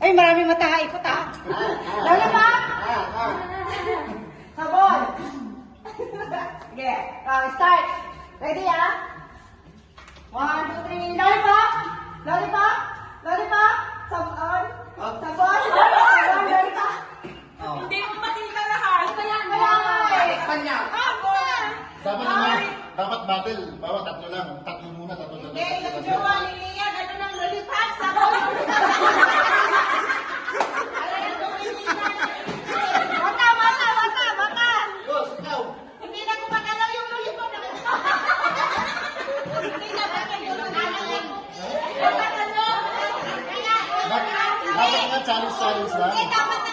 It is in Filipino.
Ay, maraming mata. Ikot ha. Lollipop. Sabon. Sige. Start. Ready ha? 1, 2, 3. Lollipop. Lollipop. Lollipop. Sabon. Sabon. Sabon. Lollipop. Hindi mo makita lahat. Kaya eh. Kanya. Dapat naman, dapat battle. Bawa tatlo lang. Tatlo muna, tatlo lang. Hindi, yung jowa ni Lia, gano'n ang lollipop. Sabon. Bata. Dos, ikaw. Hindi na gumagalaw yung lollipop. Hindi na bakit yung lollipop. Dapat nga challenge lang. Dapat na